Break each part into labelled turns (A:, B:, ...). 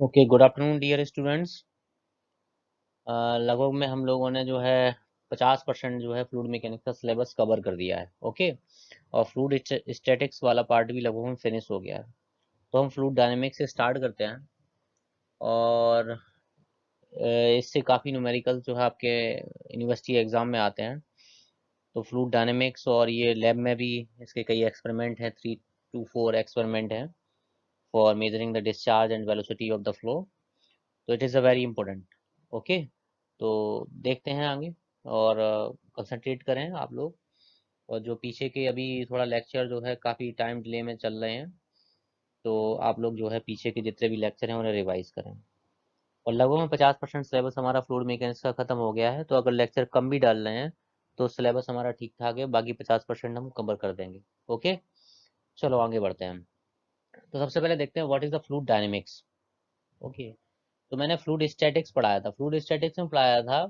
A: Okay, good afternoon dear students. लगभग में हम लोगों ने जो है 50% जो है फ्लूइड मैकेनिक्स का सिलेबस कवर कर दिया है। ओके, और फ्लूइड स्टैटिक्स वाला पार्ट भी लगभग में फिनिश हो गया है। तो हम फ्लूइड डायनेमिक्स से स्टार्ट करते हैं। और इससे काफ़ी न्यूमेरिकल जो है आपके यूनिवर्सिटी एग्ज़ाम में आते हैं। तो फ्लूइड डायनेमिक्स और ये लैब में भी इसके कई एक्सपेरिमेंट हैं, 3 to 4 एक्सपेरिमेंट हैं for measuring the discharge and velocity of the flow. तो it is a very important. Okay, तो देखते हैं आगे और कंसंट्रेट करें आप लोग। और जो पीछे के अभी थोड़ा लेक्चर जो है काफ़ी टाइम डिले में चल रहे हैं, तो आप लोग जो है पीछे के जितने भी लेक्चर हैं उन्हें रिवाइज करें। और लगभग में 50% सिलेबस हमारा फ्लूइड मैकेनिक्स का ख़त्म हो गया है। तो अगर लेक्चर कम भी डाल रहे हैं तो सिलेबस हमारा ठीक ठाक है, बाकी 50% हम कवर कर देंगे। ओके, चलो आगे बढ़ते हैं हम। तो सबसे पहले देखते हैं what is the fluid dynamics. Okay, तो मैंने फ्लूइड स्टैटिक्स पढ़ाया था। फ्लूइड स्टैटिक्स में पढ़ाया था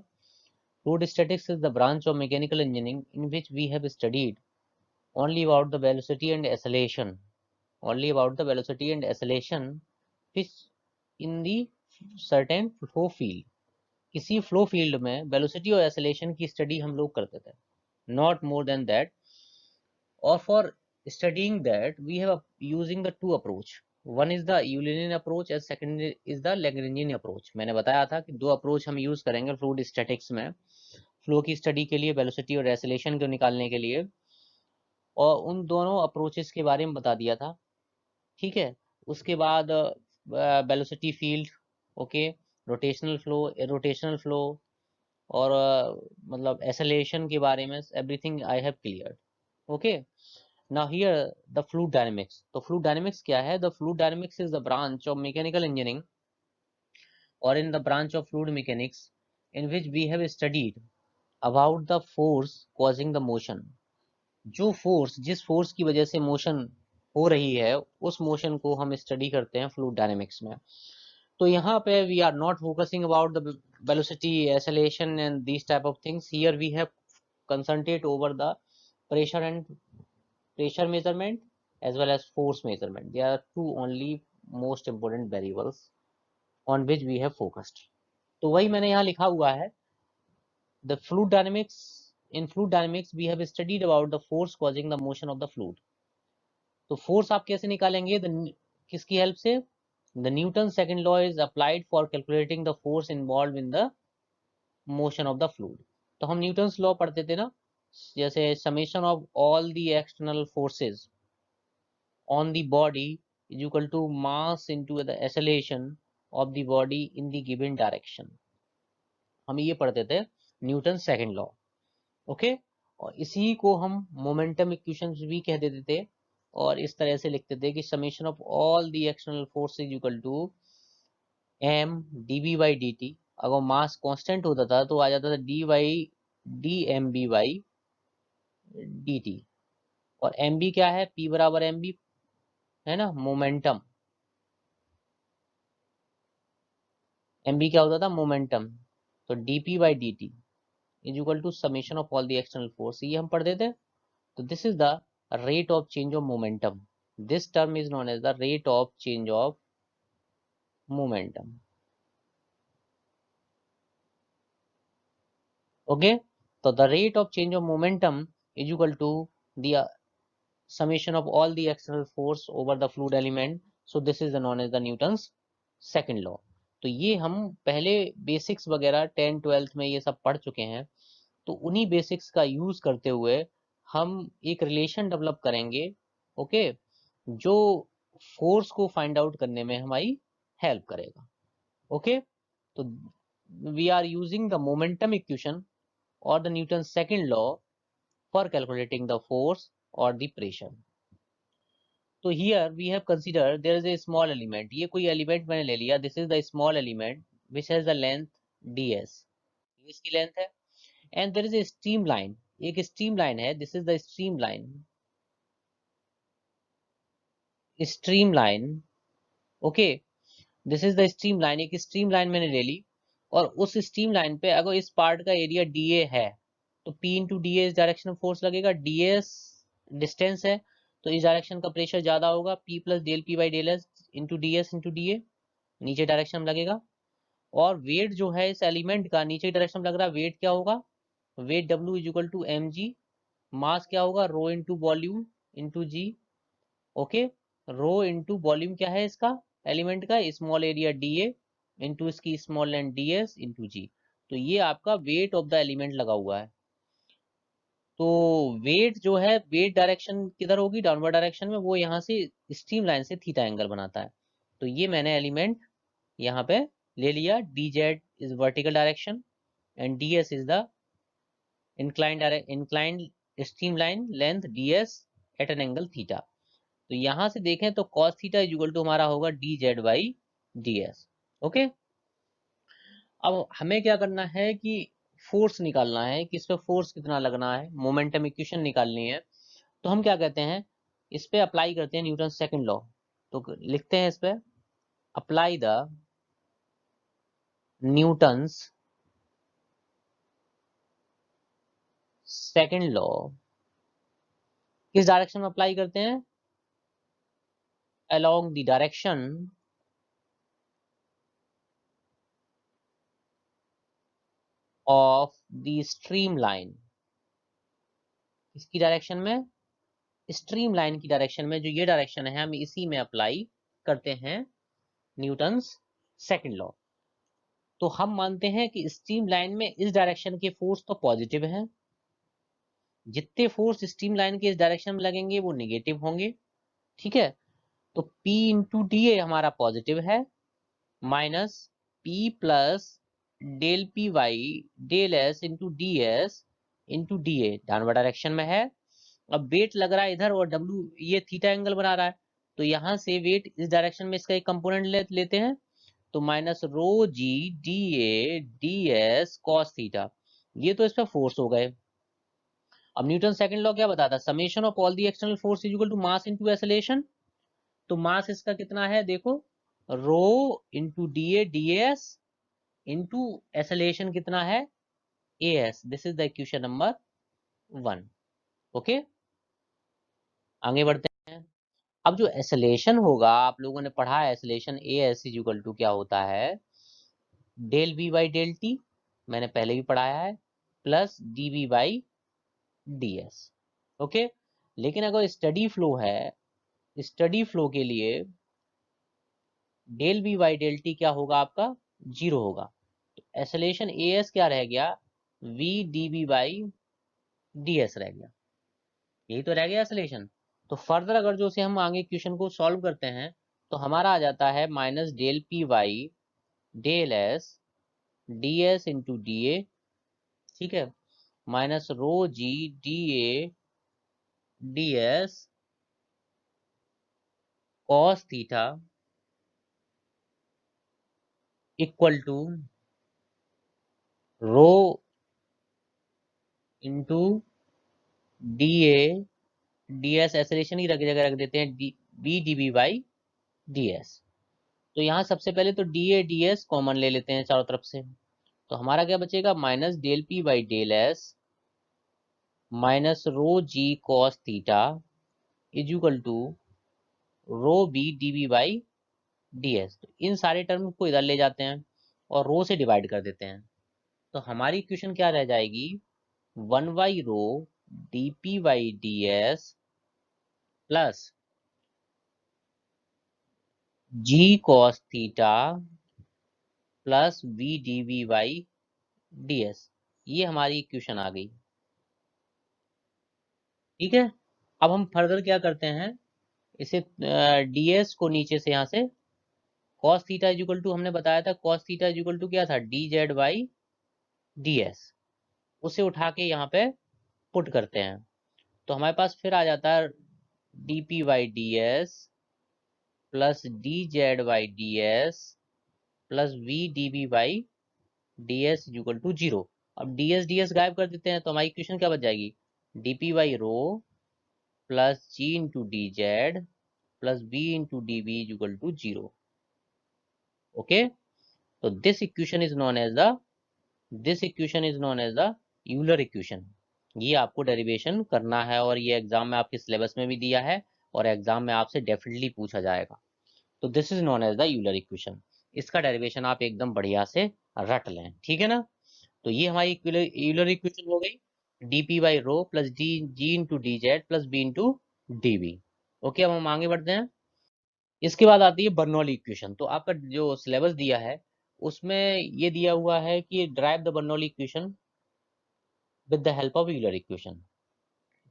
A: fluid statics is the branch of mechanical engineering in which we have studied only about the velocity and acceleration, only about the velocity and acceleration which in the certain flow field. किसी flow field में velocity और acceleration की study हम लोग करते थे, not more than that. और for studying that we have using the two approach. One is the Eulerian approach and second is the Lagrangian approach. मैंने बताया था कि दो अप्रोच हम यूज करेंगे फ्लूइड स्टैटिक्स में, फ्लो की स्टडी के लिए, वेलोसिटी और एक्सेलेरेशन को निकालने के लिए। और उन दोनों अप्रोचेस के बारे में बता दिया था। ठीक है, उसके बाद velocity field, okay, rotational flow, rotational flow, और मतलब एक्सेलरेशन के बारे में everything I have clear. Okay, now here the fluid dynamics. तो फ्लूइड डायनेमिक्स क्या है? The fluid dynamics is the branch of mechanical engineering और in the branch of fluid mechanics in which we have studied about the force causing the motion. जो force, जिस force की वजह से motion हो रही है, उस मोशन को हम स्टडी करते हैं फ्लूइड डायनेमिक्स में। तो यहाँ पे we are not focusing about the velocity, acceleration and this type of things. Here we have concentrate over the pressure and pressure measurement as well as force measurement. They are two only most important variables on which we have focused. तो वही मैंने यहाँ लिखा हुआ है, the fluid dynamics, in fluid dynamics we have studied about the force causing the motion of the fluid. तो force आप कैसे निकालेंगे? किसकी हेल्प से? The Newton second law is applied for calculating the force involve in the motion of the fluid. तो हम Newton's law पढ़ते थे ना, जैसे summation of all the external forces on the body is equal to mass into the acceleration of the body in the given direction. हम ये पढ़ते थे न्यूटन सेकंड लॉ। ओके, और इसी को हम मोमेंटम इक्वेशंस भी कह देते थे, और इस तरह से लिखते थे कि summation of all the external forces equal to m dv by dt। अगर मास कांस्टेंट होता था तो आ जाता था dy dmb by dt। और mb क्या है? p बराबर mb है ना, मोमेंटम। mb क्या होता था? मोमेंटम। तो dp by dt is equal to summation of all the external force, ये हम पढ़ते थे। तो this is the rate of change of momentum. This term is known as the rate of change of momentum. Okay, तो the rate of change of momentum is equal to the summation of all the external force over the fluid element. So this is known as the Newton's second law. तो ये हम पहले basics वगैरह 10th-12th में ये सब पढ़ चुके हैं। तो उन्हीं बेसिक्स का यूज करते हुए हम एक रिलेशन डेवलप करेंगे, ओके, जो फोर्स को फाइंड आउट करने में हमारी हेल्प करेगा। ओके, तो we are using the momentum equation और the Newton second law for calculating the force और द प्रेशर। तो here we have consider there is a small element. ये कोई एलिमेंट मैंने ले लिया, this is the small element which has the length ds, इसकी length है। And there is a stream line, एक स्ट्रीम लाइन है, this is the stream line, stream line. Okay, this is the stream line, एक stream line मैंने ले ली। और उस stream line पे अगर इस पार्ट का एरिया dA है तो P इंटू डी ए इस डायरेक्शन में फोर्स लगेगा। ds डिस्टेंस है तो इस डायरेक्शन का प्रेशर ज्यादा होगा, P plus del P by del S into D S into D A. नीचे डायरेक्शन में लगेगा, और वेट जो है इस एलिमेंट का नीचे डायरेक्शन में लग रहा है, वेट क्या होगा, weight W is equal to mg, mass क्या होगा, rho into volume into G. Okay, rho into volume क्या है इसका, एलिमेंट का, स्मॉल एरिया dA इंटू इसकी small length ds into G. तो ये आपका वेट ऑफ द एलिमेंट लगा हुआ है। तो वेट जो है, वेट डायरेक्शन किधर होगी, डाउनवर्ड डायरेक्शन में, वो यहाँ से स्ट्रीम लाइन से थीटा एंगल बनाता है। तो ये मैंने एलिमेंट यहाँ पे ले लिया, dz is vertical direction and ds is the inclined stream line length ds at an angle theta. तो यहां से देखें तो cos theta is equal to हमारा होगा dz बाई ds। ओके, अब हमें क्या करना है कि फोर्स निकालना है कि इस पे फोर्स कितना लगना है, मोमेंटम इक्वेशन निकालनी है। तो हम क्या कहते हैं, इस पे अप्लाई करते हैं न्यूटन सेकंड लॉ। तो लिखते हैं इस पे, apply the Newton's second law. किस डायरेक्शन में अप्लाई करते हैं, along the direction of the streamline। इसकी डायरेक्शन में, स्ट्रीम लाइन की डायरेक्शन में, जो ये डायरेक्शन है, हम इसी में अप्लाई करते हैं न्यूटन्स सेकंड लॉ। तो हम मानते हैं कि स्ट्रीम लाइन में इस डायरेक्शन के फोर्स तो पॉजिटिव हैं, जितने फोर्स स्ट्रीम लाइन के इस डायरेक्शन में लगेंगे वो निगेटिव होंगे। ठीक है, तो P इंटू डी ए हमारा पॉजिटिव है, minus P plus del P by del S into D S into D A downward direction में है। अब वेट लग रहा है इधर और W ये थीटा एंगल बना रहा है, तो यहां से वेट इस डायरेक्शन में इसका एक कंपोनेंट लेते हैं, तो minus rho G D A D S cos theta. ये तो इस पर फोर्स हो गए। अब न्यूटन सेकंड लॉ क्या बताता है, summation of all the external force is equal to mass into acceleration. तो मास इसका कितना है देखो, rho into D A D S into acceleration कितना है, A S. This is the equation number 1। Okay, आगे बढ़ते हैं। अब जो एक्सेलरेशन होगा, आप लोगों ने पढ़ा है acceleration A S is equal to क्या होता है, del V by del T, मैंने पहले भी पढ़ाया है, plus D V by D S. Okay, लेकिन अगर स्टडी फ्लो है, स्टडी फ्लो के लिए del V by del T क्या होगा आपका, 0 होगा। तो एक्सेलरेशन ए एस क्या रह गया, V D V by D S रह गया, यही तो रह गया एक्सेलरेशन। तो फर्दर अगर जो से हम आगे क्वेश्चन को सॉल्व करते हैं, तो हमारा आ जाता है minus del P by del S D S into D A. ठीक है, minus rho G D A D S cos theta equal to rho into D A D S, acceleration ही रख जगह रख देते हैं, B D B by D S. तो यहाँ सबसे पहले तो D A D S common ले लेते हैं चारों तरफ से, तो हमारा क्या बचेगा, minus del P by del S minus rho G cos theta is equal to rho V D B by D S. तो इन सारे टर्म को इधर ले जाते हैं और रो से डिवाइड कर देते हैं, तो हमारी इक्वेशन क्या रह जाएगी, 1 by rho D P by D S plus G cos theta plus V D V by D S. ये हमारी इक्वेशन आ गई। ठीक है, अब हम फर्दर क्या करते हैं, इसे ds को नीचे से यहाँ से cos theta is equal to, हमने बताया था cos theta is equal to क्या था, dz बाई ds, उसे उठा के यहाँ पे पुट करते हैं, तो हमारे पास फिर आ जाता है dp by ds plus dz by ds plus v dv by ds is equal to 0। अब ds गायब कर देते हैं, तो हमारी इक्वेशन क्या बच जाएगी, dp by rho plus g into D Z plus b into D B is equal to 0। Okay, तो this equation is known as the Euler equation. ये आपको डेरिवेशन करना है, और ये एग्जाम में आपके सिलेबस में भी दिया है, और एग्जाम में आपसे डेफिनेटली पूछा जाएगा। तो this is known as the Euler equation. इसका डेरिवेशन आप एकदम बढ़िया से रट लें, ठीक है ना। तो ये हमारी यूलर इक्वेशन हो गई, dp by rho plus D G into D Z plus V into D V. Okay, अब हम आगे बढ़ते हैं। इसके बाद आती है बर्नौली इक्वेशन। तो आपका जो सिलेबस दिया है उसमें ये दिया हुआ है कि derive the Bernoulli equation with the help of Euler equation.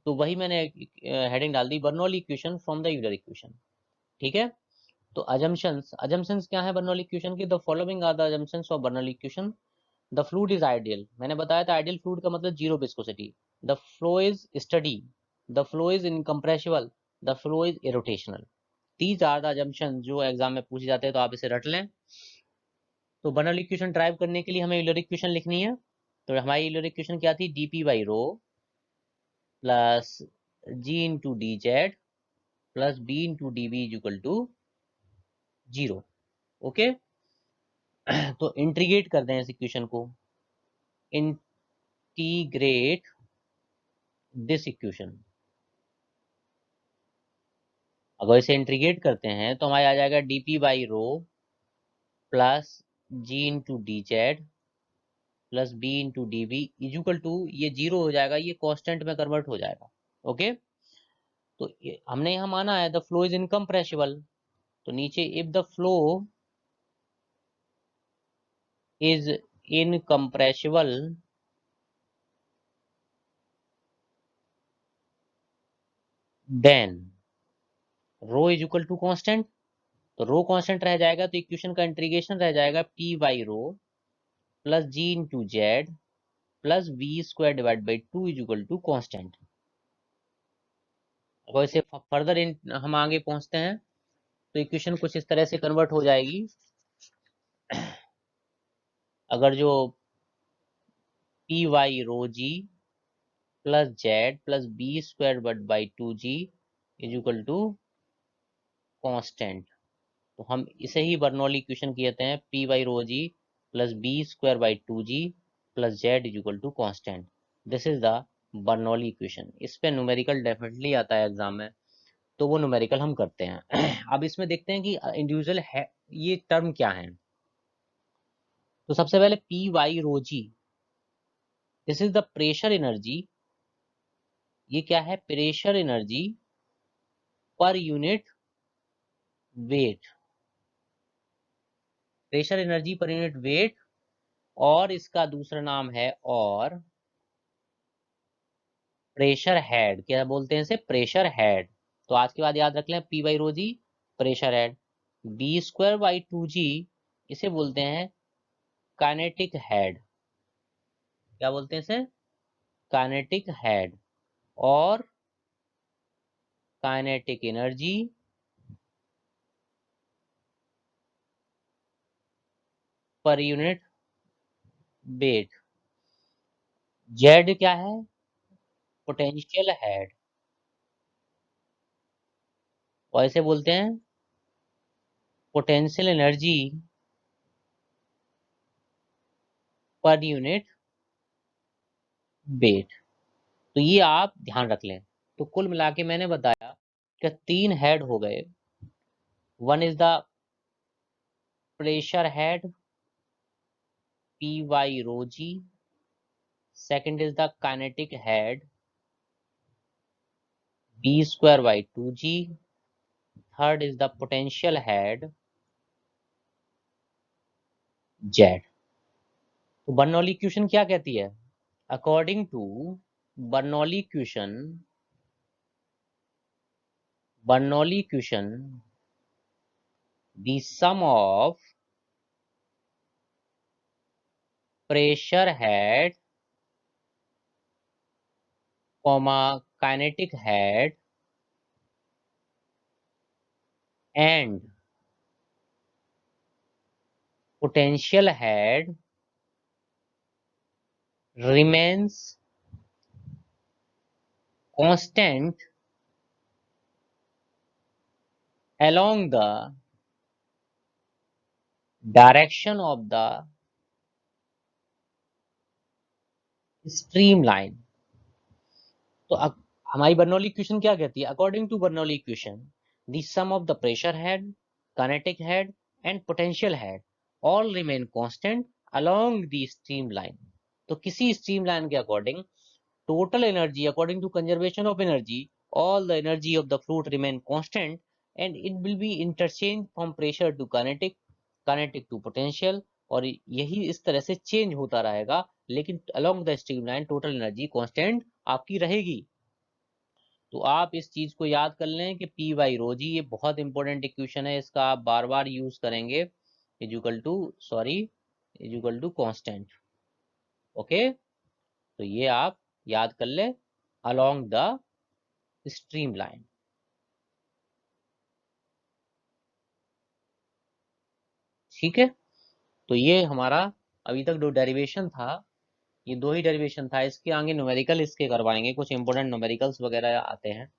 A: तो वही मैंने हेडिंग डाल दी, Bernoulli equation from the Euler equation, ठीक है। तो अजम्पशंस क्या है बर्नौली इक्वेशन की? The following are the assumptions of Bernoulli equation. The fluid is ideal, मैंने बताया था आइडियल फ्लूइड का मतलब zero viscosity. The flow is steady, the flow is incompressible, the flow is irrotational. These are the assumption जो exam में पूछे जाते हैं, तो आप इसे रट लें। तो बर्नौली इक्वेशन ड्राइव करने के लिए हमें यूलर इक्वेशन लिखनी है। तो हमारी यूलर इक्वेशन क्या थी? dp by rho plus G into D Z plus V into D B is equal to zero. Okay, तो इंटीग्रेट करते हैं इस इक्वेशन को। इंटीग्रेट दिस इक्वेशन, अगर इसे इंटीग्रेट करते हैं तो हमारे आ जाएगा dp by rho plus G into D Z plus V into D V is equal to, ये जीरो हो जाएगा, ये कांस्टेंट में कन्वर्ट हो जाएगा। ओके, तो हमने यहाँ माना है द फ्लो इज इनकम्प्रेसिबल, तो नीचे if the flow is incompressible then rho is equal to constant. तो रो कांस्टेंट रह जाएगा, तो इक्वेशन का इंटीग्रेशन रह जाएगा p by rho plus G into Z plus V square divide by two is equal to constant. अगर इसे further हम आगे पहुंचते हैं तो इक्वेशन कुछ इस तरह से कन्वर्ट हो जाएगी। अगर जो P by rho G plus Z plus V square but by two G is equal to constant, तो हम इसे ही बर्नौली इक्वेशन कहते हैं, P by rho G plus V square by two G plus Z is equal to constant. This is the Bernoulli equation. इस पे numerical definitely आता है एग्जाम में, तो वो न्यूमेरिकल हम करते हैं। अब इसमें देखते हैं कि इंडिविजुअल है ये टर्म क्या है। तो सबसे पहले P by rho G, this is the pressure energy. ये क्या है? Pressure energy per unit weight, pressure energy per unit weight. और इसका दूसरा नाम है और प्रेशर हेड, क्या बोलते हैं इसे? Pressure head. तो आज के बाद याद रख लें, P by rho G pressure head, B square by two G इसे बोलते हैं काइनेटिक हेड। क्या बोलते हैं इसे? Kinetic head. और kinetic energy per unit weight. Z क्या है? पोटेंशियल हेड, और इसे बोलते हैं potential energy per unit weight. तो ये आप ध्यान रख लें। तो कुल मिला के मैंने बताया कि तीन हेड हो गए। One is the pressure head P by rho G, second is the kinetic head B square by two G, third is the potential head Z. तो बर्नौली इक्वेशन क्या कहती है? According to Bernoulli equation, Bernoulli equation the sum of pressure head comma kinetic head and potential head remains constant along the direction of the streamline। तो हमारी Bernoulli equation क्या कहती है? According to Bernoulli equation the sum of the pressure head, kinetic head and potential head all remain constant along the stream line. तो किसी stream line के according total energy according to conservation of energy, all the energy of the fluid remain constant and it will be interchange from pressure to kinetic, kinetic to potential, और यही इस तरह से change होता रहेगा, लेकिन along the streamline total energy constant आपकी रहेगी। तो आप इस चीज को याद कर लें कि P बाई रो जी, ये बहुत इंपॉर्टेंट इक्वेशन है, इसका आप बार बार यूज करेंगे, is equal to sorry is equal to constant. Okay, तो ये आप याद कर ले अलोंग द स्ट्रीम लाइन। ठीक है, तो ये हमारा अभी तक जो डेरिवेशन था, ये दो ही डेरिवेशन था, इसके आगे न्यूमेरिकल इसके करवाएंगे, कुछ इंपोर्टेंट न्यूमेरिकल्स वगैरह आते हैं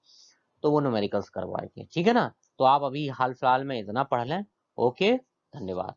A: तो वो न्यूमेरिकल्स करवाएंगे। ठीक है ना, तो आप अभी हाल फिलहाल में इतना पढ़ लें। ओके, धन्यवाद।